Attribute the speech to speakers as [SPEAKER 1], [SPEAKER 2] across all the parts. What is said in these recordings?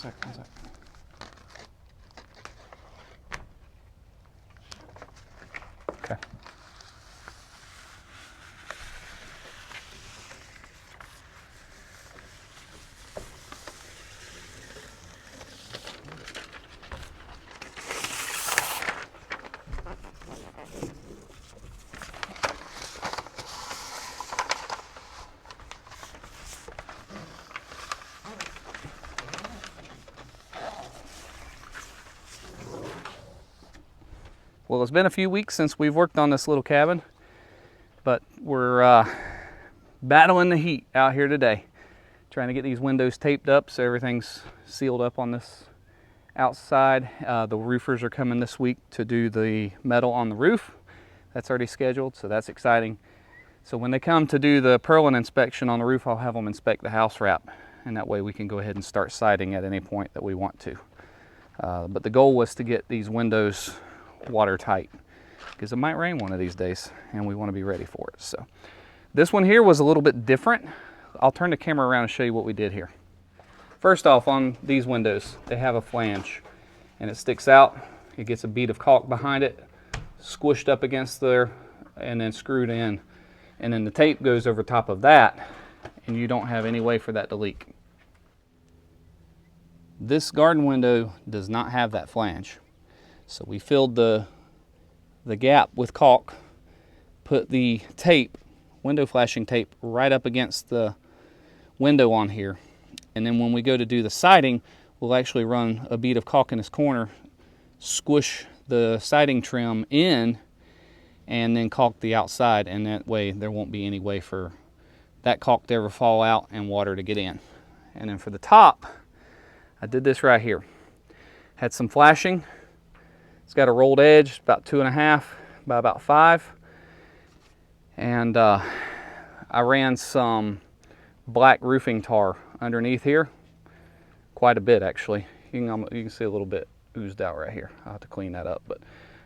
[SPEAKER 1] One sec. Okay. Well, it's been a few weeks since we've worked on this little cabin, but we're battling the heat out here today, trying to get these windows taped up so everything's sealed up on this outside. The roofers are coming this week to do the metal on the roof. That's already scheduled, so that's exciting. So when they come to do the purlin inspection on the roof, I'll have them inspect the house wrap, and that way we can go ahead and start siding at any point that we want to. But the goal was to get these windows watertight, because it might rain one of these days and we want to be ready for it. So this one here was a little bit different. I'll turn the camera around and show you what we did here. First off, on these windows, they have a flange and it sticks out. It gets a bead of caulk behind it, squished up against there, and then screwed in. And then the tape goes over top of that, and you don't have any way for that to leak. This garden window does not have that flange. So we filled the gap with caulk, put the tape, window flashing tape, right up against the window on here. And then when we go to do the siding, we'll actually run a bead of caulk in this corner, squish the siding trim in, and then caulk the outside. And that way there won't be any way for that caulk to ever fall out and water to get in. And then for the top, I did this right here. Had some flashing. It's got a rolled edge, about 2.5 by about 5. And I ran some black roofing tar underneath here. Quite a bit, actually. You can see a little bit oozed out right here. I'll have to clean that up. But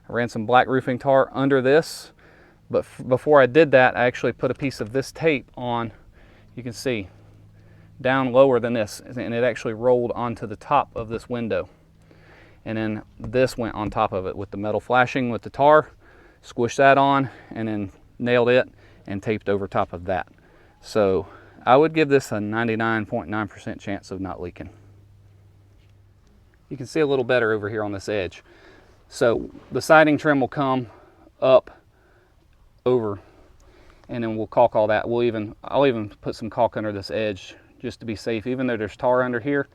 [SPEAKER 1] I ran some black roofing tar under this. But before I did that, I actually put a piece of this tape on, you can see, down lower than this. And it actually rolled onto the top of this window. And then this went on top of it with the metal flashing with the tar, squished that on, and then nailed it and taped over top of that. So I would give this a 99.9% chance of not leaking. You can see a little better over here on this edge. So the siding trim will come up over, and then we'll caulk all that. I'll even put some caulk under this edge just to be safe, even though there's tar under here.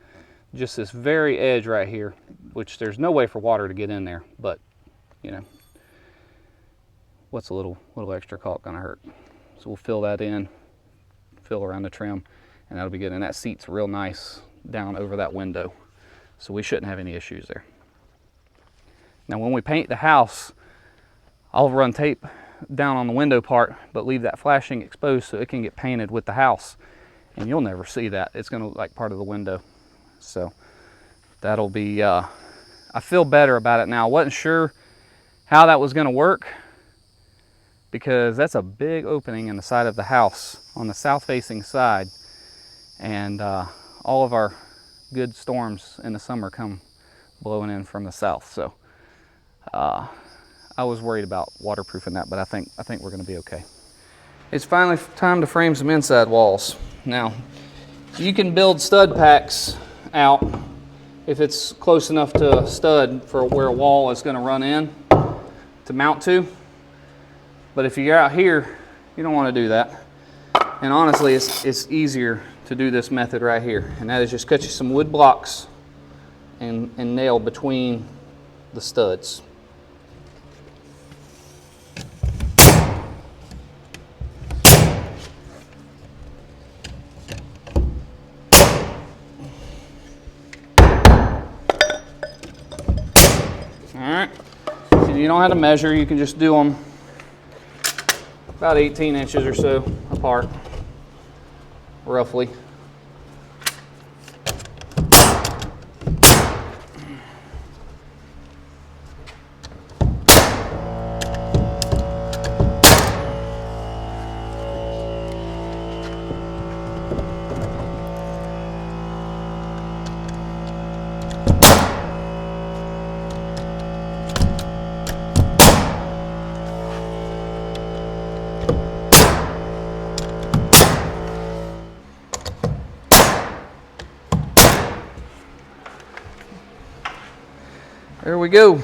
[SPEAKER 1] Just this very edge right here, which there's no way for water to get in there, but you know, what's a little extra caulk gonna hurt? So we'll fill that in, fill around the trim, and that'll be good. And that seats real nice down over that window, so we shouldn't have any issues there. Now when we paint the house, I'll run tape down on the window part, but leave that flashing exposed so it can get painted with the house, and you'll never see that. It's gonna look like part of the window. So that'll be, I feel better about it now. I wasn't sure how that was gonna work, because that's a big opening in the side of the house on the south facing side. And all of our good storms in the summer come blowing in from the south. So I was worried about waterproofing that, but I think we're gonna be okay. It's finally time to frame some inside walls. Now, you can build stud packs out if it's close enough to stud for where a wall is going to run in to mount to. But if you're out here, you don't want to do that. And honestly, it's easier to do this method right here, and that is just cut you some wood blocks and nail between the studs. Alright, so you don't have to measure, you can just do them about 18 inches or so apart, roughly. There we go.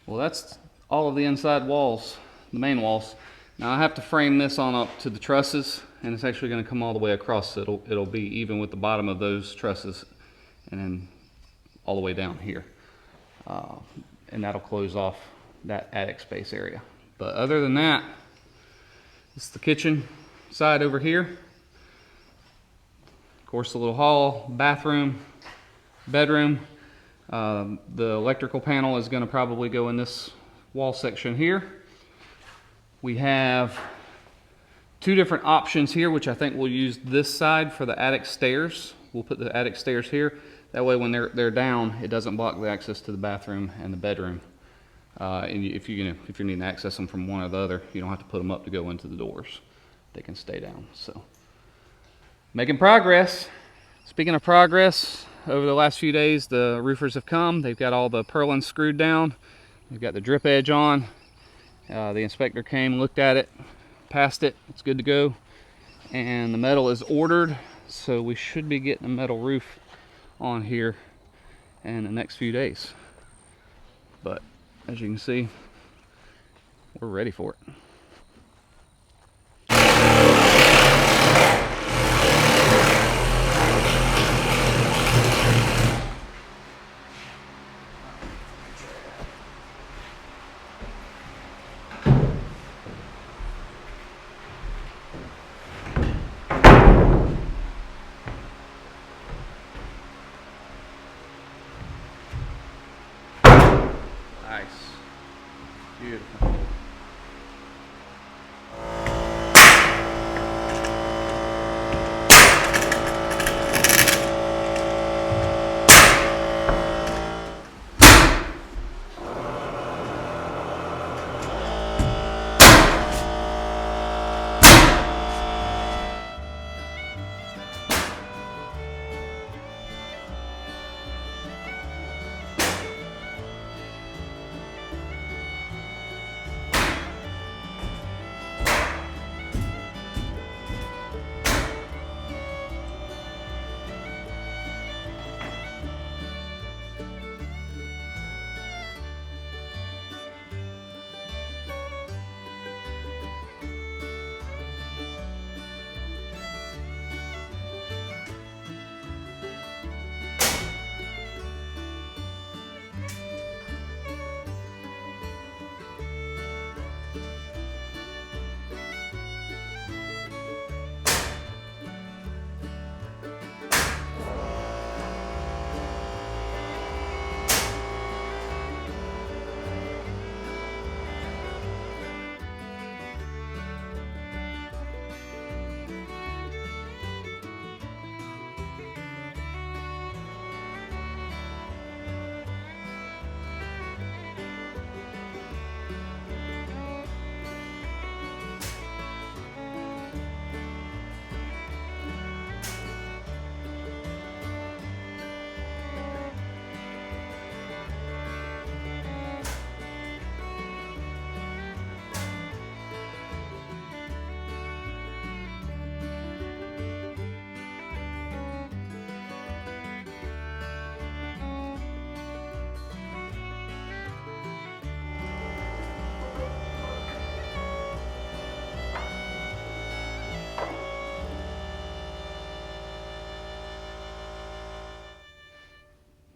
[SPEAKER 1] Well, that's all of the inside walls, the main walls. Now I have to frame this on up to the trusses, and it's actually going to come all the way across. So it'll be even with the bottom of those trusses, and then all the way down here. And that'll close off that attic space area. But other than that, this is the kitchen side over here. Of course, the little hall, bathroom, bedroom. The electrical panel is going to probably go in this wall section here. We have two different options here, which I think we'll use this side for the attic stairs. We'll put the attic stairs here. That way when they're down, it doesn't block the access to the bathroom and the bedroom. And if you're needing to access them from one or the other, you don't have to put them up to go into the doors. They can stay down. So, making progress. Speaking of progress, over the last few days, the roofers have come. They've got all the purlins screwed down. They've got the drip edge on. The inspector came, looked at it, passed it. It's good to go. And the metal is ordered, so we should be getting a metal roof on here in the next few days. But as you can see, we're ready for it. Nice. Beautiful.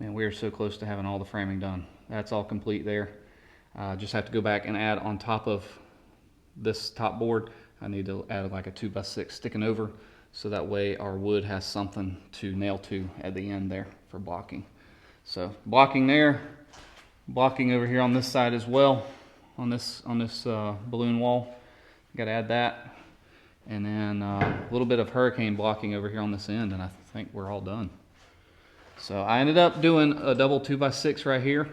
[SPEAKER 1] Man, we are so close to having all the framing done. That's all complete there. Just have to go back and add on top of this top board. I need to add like a 2x6 sticking over, so that way our wood has something to nail to at the end there for blocking. So blocking there, blocking over here on this side as well, on this balloon wall. Got to add that, and then a little bit of hurricane blocking over here on this end, and I think we're all done. So I ended up doing a double 2x6 right here.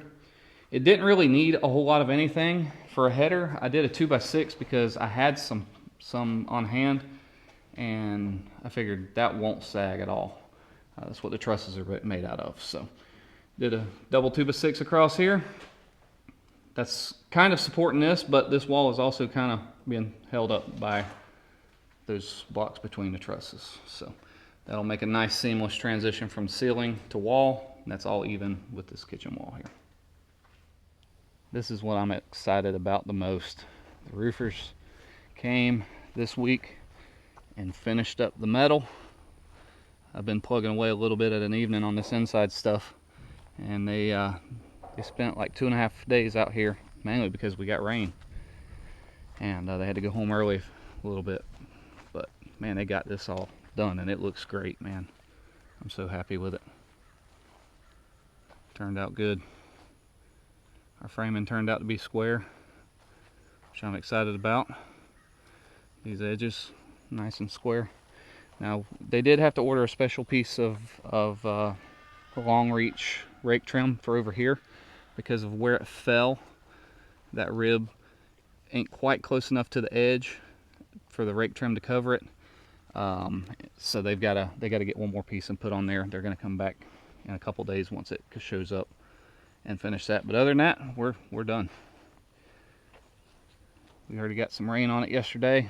[SPEAKER 1] It didn't really need a whole lot of anything for a header. I did a 2x6 because I had some on hand, and I figured that won't sag at all. That's what the trusses are made out of. So did a double 2x6 across here. That's kind of supporting this, but this wall is also kind of being held up by those blocks between the trusses. So that'll make a nice seamless transition from ceiling to wall. And that's all even with this kitchen wall here. This is what I'm excited about the most. The roofers came this week and finished up the metal. I've been plugging away a little bit at an evening on this inside stuff, and they spent like 2.5 days out here, mainly because we got rain, and they had to go home early a little bit. But man, they got this all done, and it looks great, man. I'm so happy with it. Turned out good. Our framing turned out to be square, which I'm excited about. These edges, nice and square. Now, they did have to order a special piece of long reach rake trim for over here because of where it fell. That rib ain't quite close enough to the edge for the rake trim to cover it. So they got to get one more piece and put on there. They're going to come back in a couple days once it shows up and finish that. But other than that, we're done. We already got some rain on it yesterday.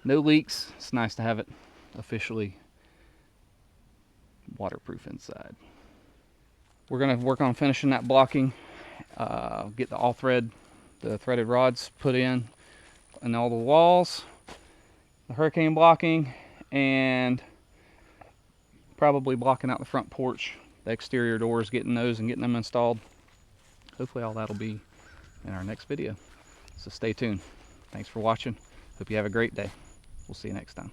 [SPEAKER 1] No leaks. It's nice to have it officially waterproof inside. We're going to work on finishing that blocking, get the threaded rods put in all the walls, the hurricane blocking, and probably blocking out the front porch, the exterior doors, getting them installed. Hopefully all that'll be in our next video. So stay tuned. Thanks for watching. Hope you have a great day. We'll see you next time.